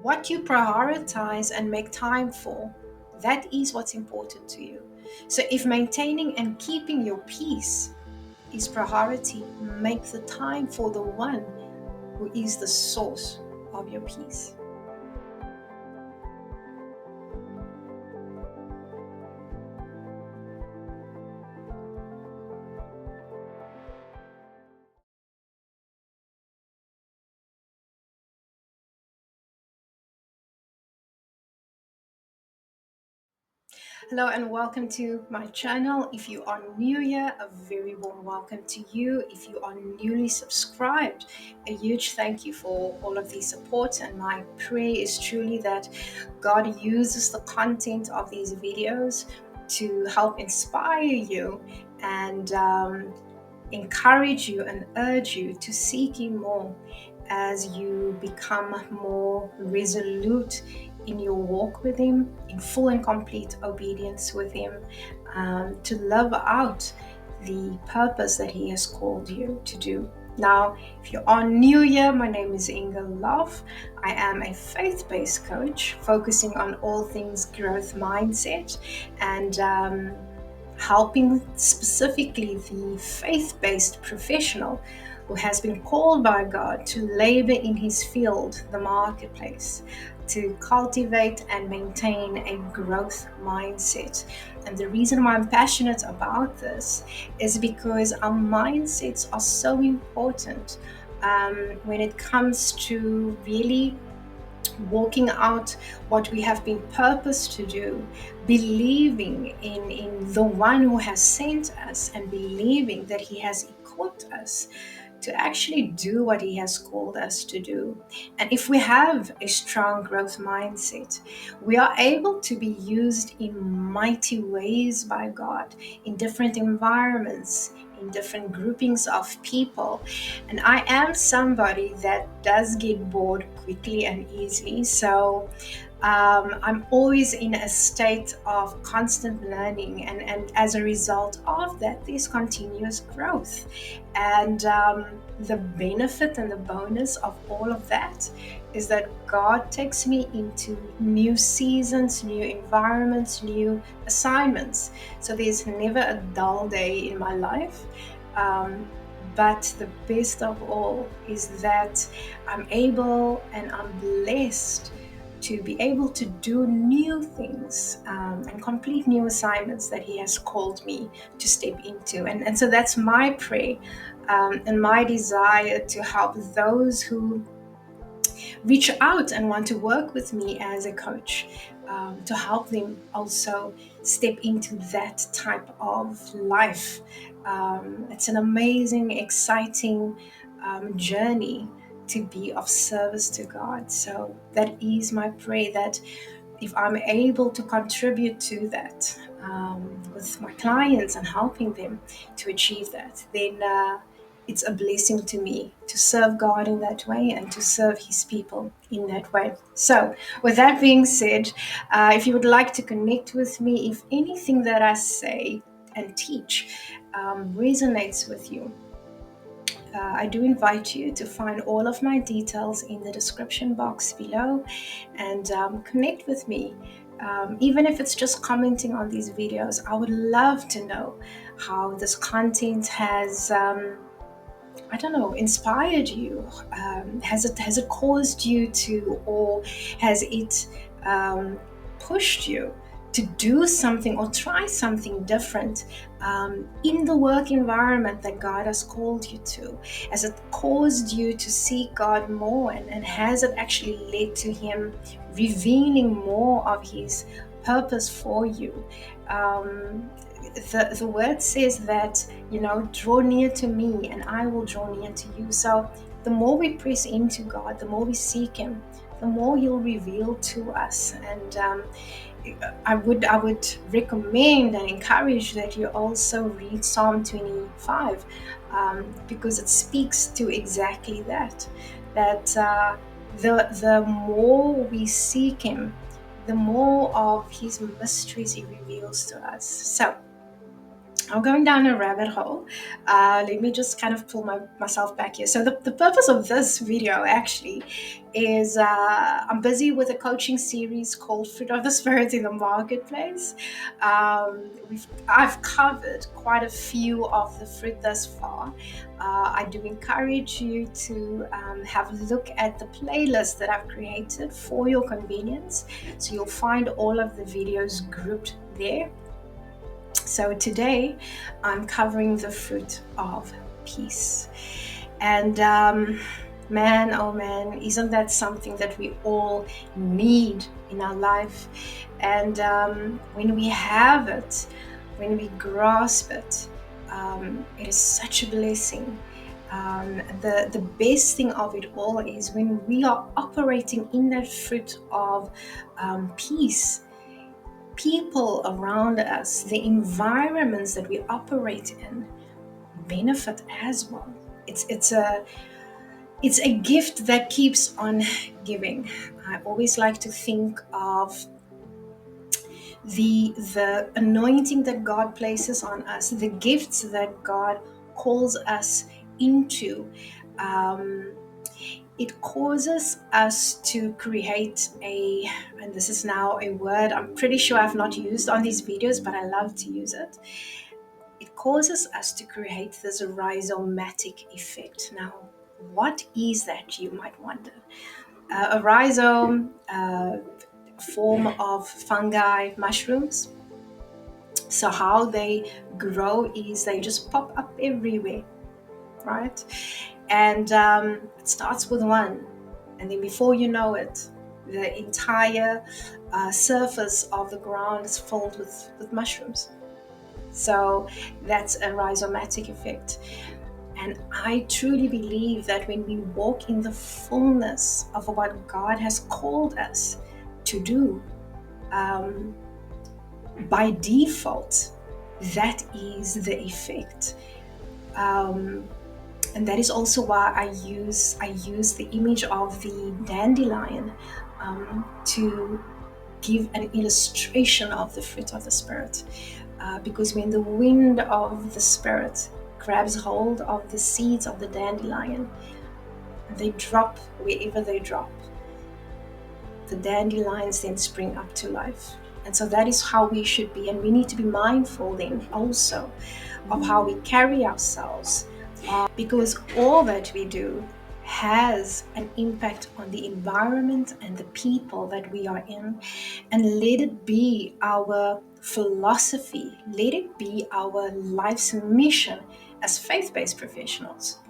what you prioritize and make time for, that is what's important to you. So if maintaining and keeping your peace is priority, make the time for the one who is the source of your peace. Hello and welcome to my channel. If you are new here, a very warm welcome to you. If you are newly subscribed, a huge thank you for all of the support, and my prayer is truly that God uses the content of these videos to help inspire you and encourage you and urge you to seek Him more as you become more resolute in your walk with Him, in full and complete obedience with Him, to live out the purpose that He has called you to do. Now, if you are new here, my name is Inge. I am a faith-based coach focusing on all things growth mindset and helping specifically the faith-based professional who has been called by God to labor in his field, the marketplace, to cultivate and maintain a growth mindset. And the reason why I'm passionate about this is because our mindsets are so important when it comes to really walking out what we have been purposed to do, believing in the one who has sent us, and believing that He has equipped us to actually do what He has called us to do. And if we have a strong growth mindset, we are able to be used in mighty ways by God in different environments, in different groupings of people. And I am somebody that does get bored quickly and easily. So I'm always in a state of constant learning, and as a result of that, there's continuous growth. And the benefit and the bonus of all of that is that God takes me into new seasons, new environments, new assignments. So there's never a dull day in my life. But the best of all is that I'm able and I'm blessed to be able to do new things and complete new assignments that He has called me to step into. And so that's my prayer and my desire to help those who reach out and want to work with me as a coach, to help them also step into that type of life. It's an amazing, exciting journey to be of service to God. So that is my prayer, that if I'm able to contribute to that with my clients and helping them to achieve that, then it's a blessing to me to serve God in that way and to serve His people in that way. So, with that being said, if you would like to connect with me, if anything that I say and teach resonates with you, I do invite you to find all of my details in the description box below and connect with me. Even if it's just commenting on these videos, I would love to know how this content has I don't know, inspired you? Has it caused you to, or has it pushed you to do something or try something different in the work environment that God has called you to? Has it caused you to seek God more, and has it actually led to Him revealing more of His purpose for you? The word says that, draw near to me and I will draw near to you. So the more we press into God, the more we seek Him, the more He'll reveal to us. And I would recommend and encourage that you also read Psalm 25, because it speaks to exactly that the more we seek Him, the more of His mysteries He reveals to us. So I'm going down a rabbit hole. Let me just kind of pull myself back here. So the purpose of this video actually is I'm busy with a coaching series called Fruit of the Spirit in the Marketplace. I've covered quite a few of the fruit thus far. I do encourage you to have a look at the playlist that I've created for your convenience. So you'll find all of the videos grouped there. So today I'm covering the fruit of peace. And man, oh man, isn't that something that we all need in our life? And when we have it, when we grasp it, it is such a blessing. The best thing of it all is when we are operating in that fruit of peace. People around us, the environments that we operate in, benefit as well. It's a gift that keeps on giving. I always like to think of the anointing that God places on us, the gifts that God calls us into. It causes us to create and this is now a word I'm pretty sure I've not used on these videos, but I love to use it. It causes us to create this rhizomatic effect. Now, what is that, you might wonder? A rhizome, form of fungi, mushrooms. So how they grow is they just pop up everywhere, right? And it starts with one, and then before you know it, the entire surface of the ground is filled with mushrooms. So that's a rhizomatic effect. And I truly believe that when we walk in the fullness of what God has called us to do, by default, that is the effect. And that is also why I use the image of the dandelion to give an illustration of the fruit of the Spirit. Because when the wind of the Spirit grabs hold of the seeds of the dandelion, they drop wherever they drop. The dandelions then spring up to life. And so that is how we should be. And we need to be mindful then also of how we carry ourselves, because all that we do has an impact on the environment and the people that we are in. And let it be our philosophy, let it be our life's mission as faith-based professionals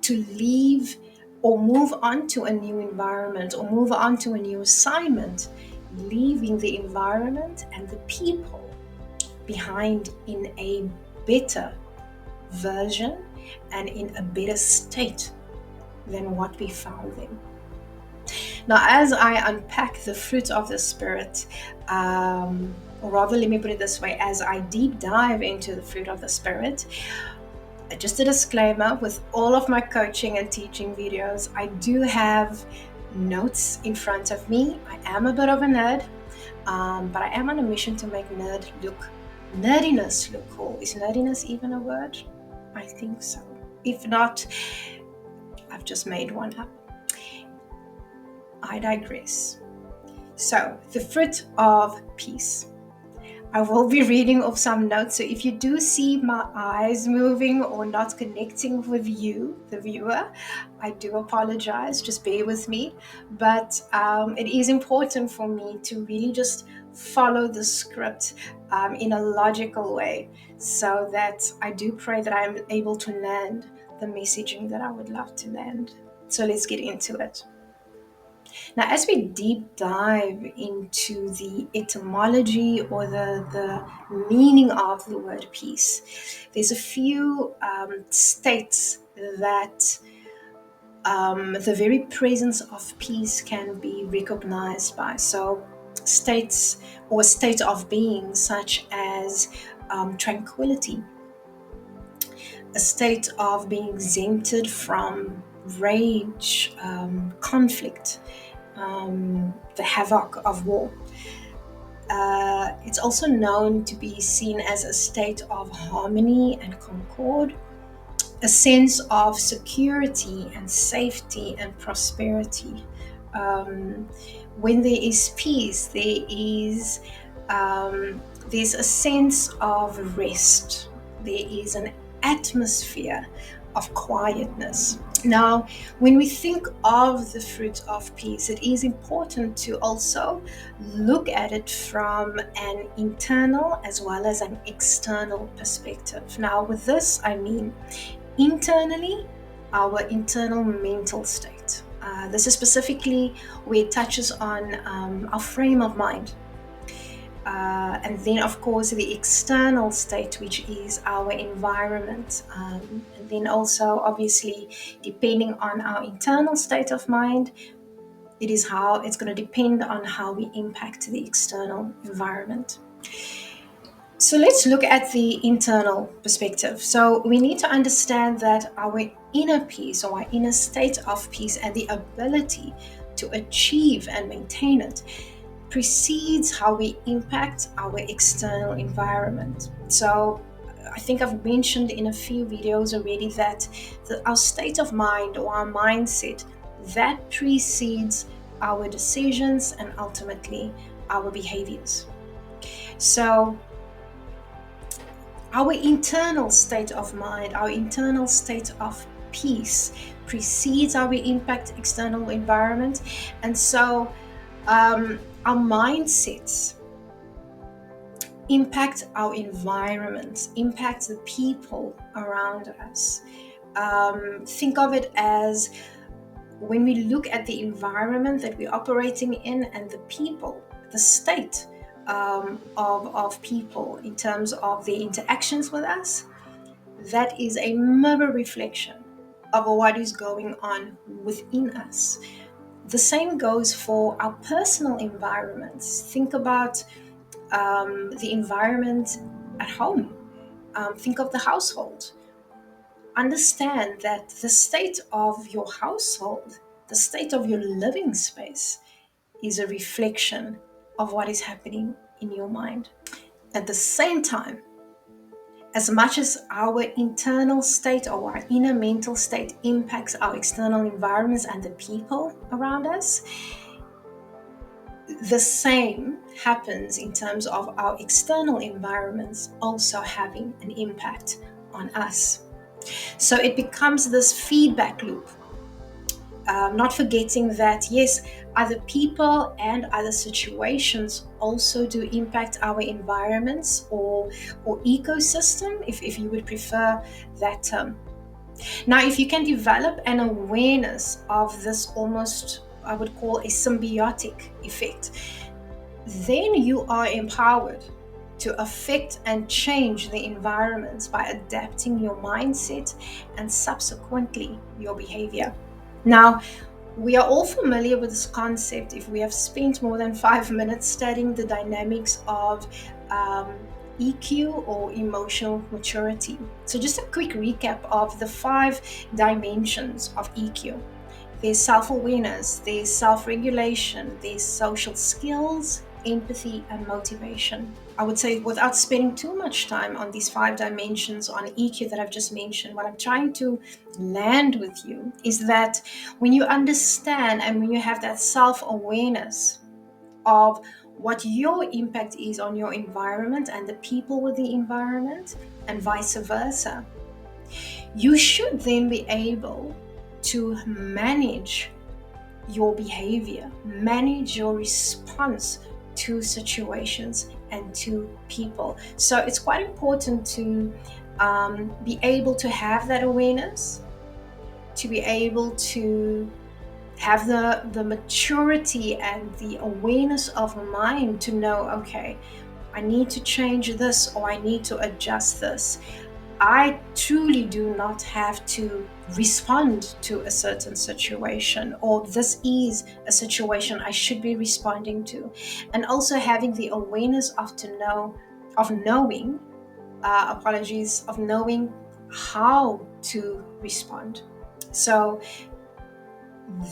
to leave or move on to a new environment or move on to a new assignment, leaving the environment and the people behind in a better version and in a better state than what we found them. Now, as I unpack the fruit of the Spirit, or rather, let me put it this way, as I deep dive into the fruit of the Spirit, just a disclaimer, with all of my coaching and teaching videos, I do have notes in front of me. I am a bit of a nerd, but I am on a mission to make nerdiness look cool. Is nerdiness even a word? I think so. If not, I've just made one up. I digress. So, the fruit of peace. I will be reading off some notes, so if you do see my eyes moving or not connecting with you, the viewer, I do apologize, just bear with me. But it is important for me to really just follow the script in a logical way, so that I do pray that I'm able to land the messaging that I would love to land. So let's get into it. Now, as we deep dive into the etymology or the meaning of the word peace, there's a few states that the very presence of peace can be recognized by. So, states or state of being such as tranquility, a state of being exempted from rage, conflict, the havoc of war, It's also known to be seen as a state of harmony and concord, a sense of security and safety and prosperity. Um, when there is peace, um, there's a sense of rest. There is an atmosphere of quietness. Now, when we think of the fruit of peace, it is important to also look at it from an internal as well as an external perspective. Now, with this, I mean internally, our internal mental state. This is specifically where it touches on our frame of mind. And then, of course, the external state, which is our environment. And then also, obviously, depending on our internal state of mind, it's going to depend on how we impact the external environment. So let's look at the internal perspective. So we need to understand that our inner peace or our inner state of peace and the ability to achieve and maintain it precedes how we impact our external environment. So I think I've mentioned in a few videos already that our state of mind or our mindset that precedes our decisions and ultimately our behaviors. So our internal state of mind, our internal state of peace precedes how we impact external environment. And so our mindsets impact our environment, impact the people around us. Think of it as when we look at the environment that we're operating in and the people, the state of people in terms of their interactions with us, that is a mirror reflection of what is going on within us. The same goes for our personal environments. Think about the environment at home. Think of the household. Understand that the state of your household, the state of your living space, is a reflection of what is happening in your mind. At the same time, as much as our internal state or our inner mental state impacts our external environments and the people around us, the same happens in terms of our external environments also having an impact on us. So it becomes this feedback loop. Not forgetting that, yes, other people and other situations also do impact our environments or ecosystem, if you would prefer that term. Now, if you can develop an awareness of this almost, I would call a symbiotic effect, then you are empowered to affect and change the environments by adapting your mindset and subsequently your behavior. Now, we are all familiar with this concept if we have spent more than 5 minutes studying the dynamics of EQ or emotional maturity. So just a quick recap of the 5 dimensions of EQ. There's self-awareness, there's self-regulation, there's social skills, empathy, and motivation. I would say, without spending too much time on these 5 dimensions on EQ that I've just mentioned, what I'm trying to land with you is that when you understand and when you have that self-awareness of what your impact is on your environment and the people with the environment, and vice versa, you should then be able to manage your behavior, manage your response to situations and to people. So it's quite important to be able to have that awareness, to be able to have the maturity and the awareness of mind to know, okay, I need to change this or I need to adjust this. I truly do not have to respond to a certain situation, or this is a situation I should be responding to. And also having the awareness of knowing how to respond. So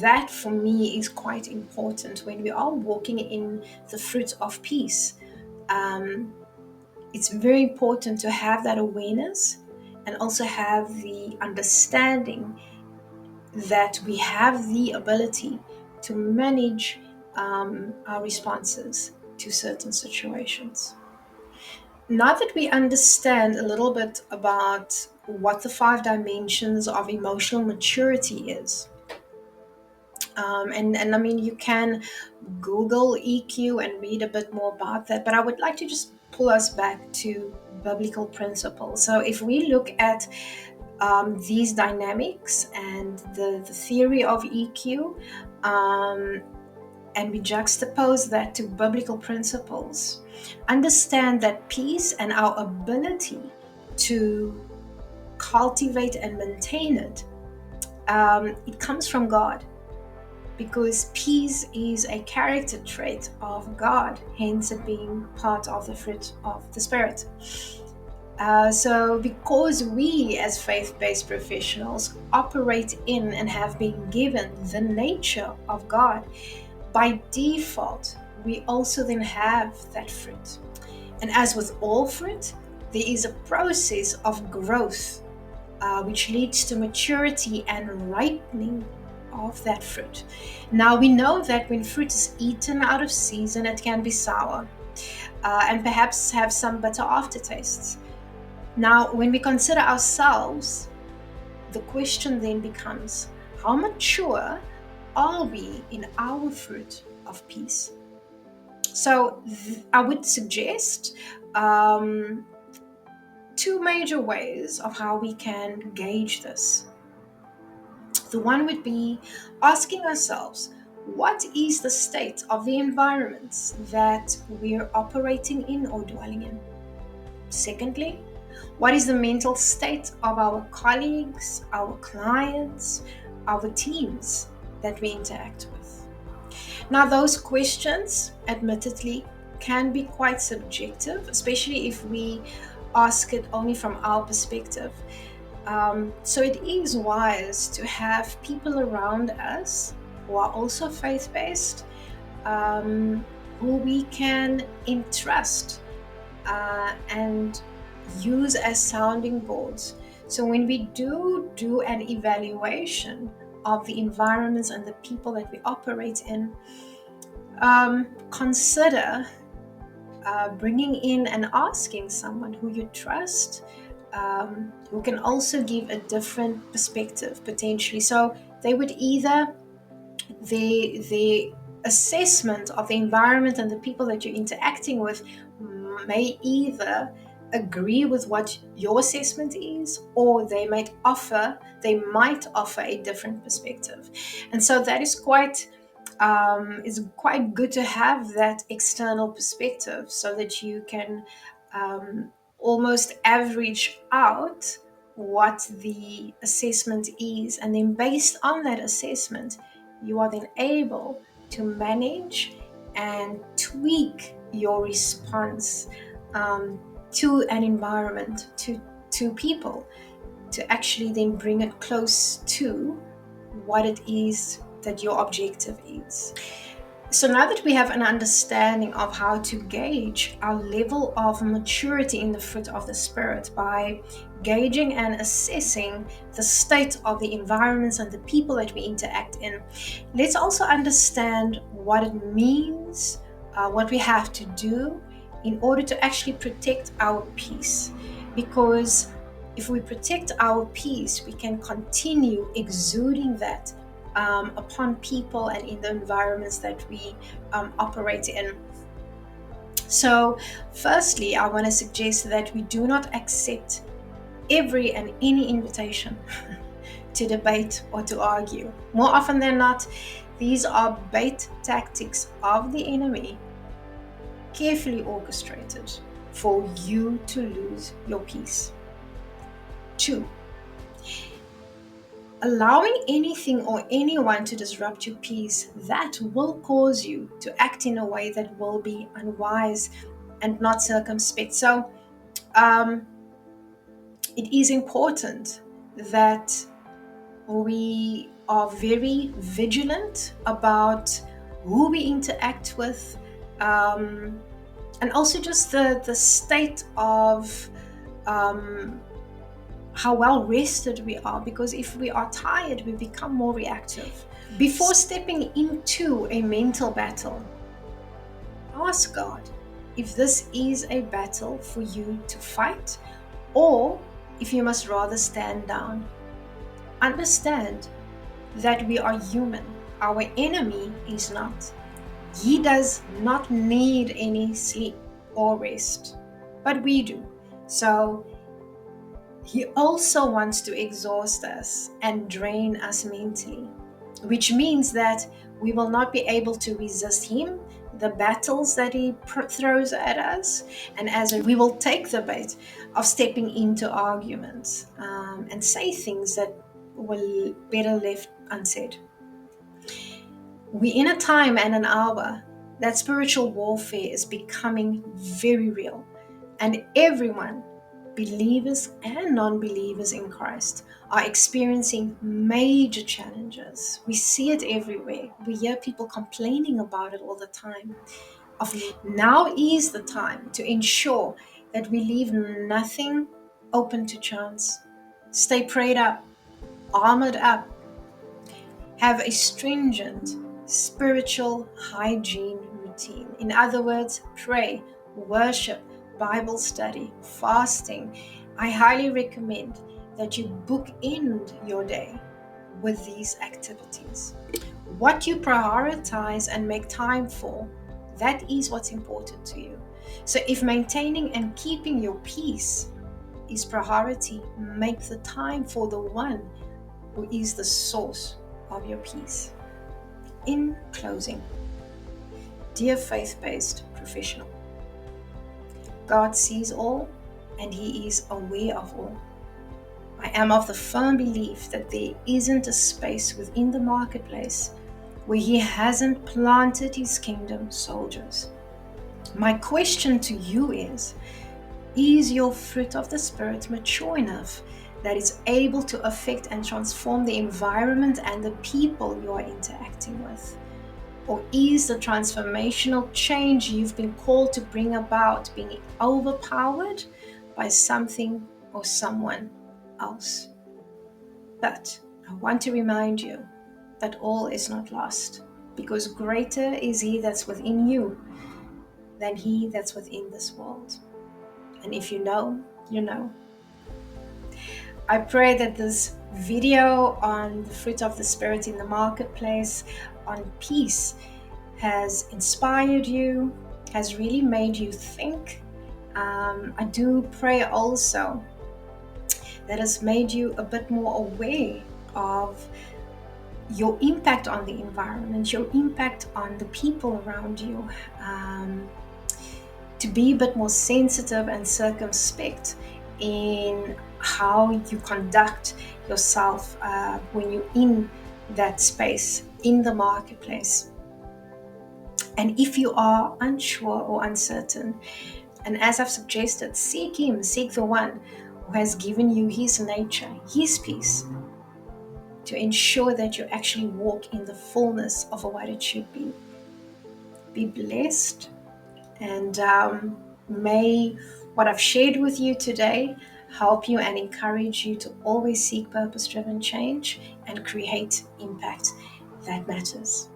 that for me is quite important when we are walking in the fruit of peace. It's very important to have that awareness and also have the understanding that we have the ability to manage our responses to certain situations. Now that we understand a little bit about what the 5 dimensions of emotional maturity is, and I mean, you can Google EQ and read a bit more about that, but I would like to just pull us back to biblical principles. So if we look at these dynamics and the theory of EQ, and we juxtapose that to biblical principles, understand that peace and our ability to cultivate and maintain it, it comes from God, because peace is a character trait of God, hence it being part of the fruit of the Spirit. So because we as faith-based professionals operate in and have been given the nature of God, by default, we also then have that fruit. And as with all fruit, there is a process of growth, which leads to maturity and ripening of that fruit. Now, we know that when fruit is eaten out of season, it can be sour, and perhaps have some bitter aftertastes. Now, when we consider ourselves, the question then becomes, how mature are we in our fruit of peace? So I would suggest 2 major ways of how we can gauge this. The one would be asking ourselves, what is the state of the environments that we're operating in or dwelling in? Secondly, what is the mental state of our colleagues, our clients, our teams that we interact with? Now, those questions, admittedly, can be quite subjective, especially if we ask it only from our perspective. So it is wise to have people around us who are also faith-based, who we can entrust and use as sounding boards. So when we do an evaluation of the environments and the people that we operate in, consider bringing in and asking someone who you trust, who can also give a different perspective potentially. So they would either the assessment of the environment and the people that you're interacting with may either agree with what your assessment is, or they might offer a different perspective. And so that is quite it's quite good to have that external perspective, so that you can almost average out what the assessment is, and then based on that assessment, you are then able to manage and tweak your response to an environment, to people, to actually then bring it close to what it is that your objective is. So now that we have an understanding of how to gauge our level of maturity in the fruit of the Spirit by gauging and assessing the state of the environments and the people that we interact in, let's also understand what it means, what we have to do in order to actually protect our peace. Because if we protect our peace, we can continue exuding that upon people and in the environments that we operate in. So, firstly, I want to suggest that we do not accept every and any invitation to debate or to argue. More often than not, these are bait tactics of the enemy, carefully orchestrated for you to lose your peace. 2, allowing anything or anyone to disrupt your peace, that will cause you to act in a way that will be unwise and not circumspect. So it is important that we are very vigilant about who we interact with, And also just the state of um, how well rested we are, because if we are tired, we become more reactive. Before stepping into a mental battle, ask God if this is a battle for you to fight, or if you must rather stand down. Understand that we are human. Our enemy is not. He does not need any sleep or rest, but we do. So he also wants to exhaust us and drain us mentally, which means that we will not be able to resist him, the battles that he throws at us, and we will take the bait of stepping into arguments and say things that were better left unsaid. We're in a time and an hour that spiritual warfare is becoming very real, and everyone, believers and non believers in Christ, are experiencing major challenges. We see it everywhere. We hear people complaining about it all the time. Now is the time to ensure that we leave nothing open to chance. Stay prayed up, armored up, have a stringent spiritual hygiene routine. In other words, pray, worship, Bible study, fasting. I highly recommend that you bookend your day with these activities. What you prioritize and make time for, that is what's important to you. So if maintaining and keeping your peace is priority, make the time for the one who is the source of your peace. In closing, dear faith-based professional, God sees all and He is aware of all. I am of the firm belief that there isn't a space within the marketplace where He hasn't planted His kingdom soldiers. My question to you is your fruit of the Spirit mature enough that it's able to affect and transform the environment and the people you are interacting with? Or is the transformational change you've been called to bring about being overpowered by something or someone else? But I want to remind you that all is not lost, because greater is He that's within you than he that's within this world. And if you know, you know. I pray that this video on the fruit of the Spirit in the marketplace, on peace, has inspired you, has really made you think. I do pray also that has made you a bit more aware of your impact on the environment, your impact on the people around you, to be a bit more sensitive and circumspect in how you conduct yourself when you're in that space, in the marketplace. And if you are unsure or uncertain, and as I've suggested, seek Him, seek the one who has given you His nature, His peace, to ensure that you actually walk in the fullness of what it should be. Be blessed, and may what I've shared with you today help you and encourage you to always seek purpose-driven change and create impact that matters.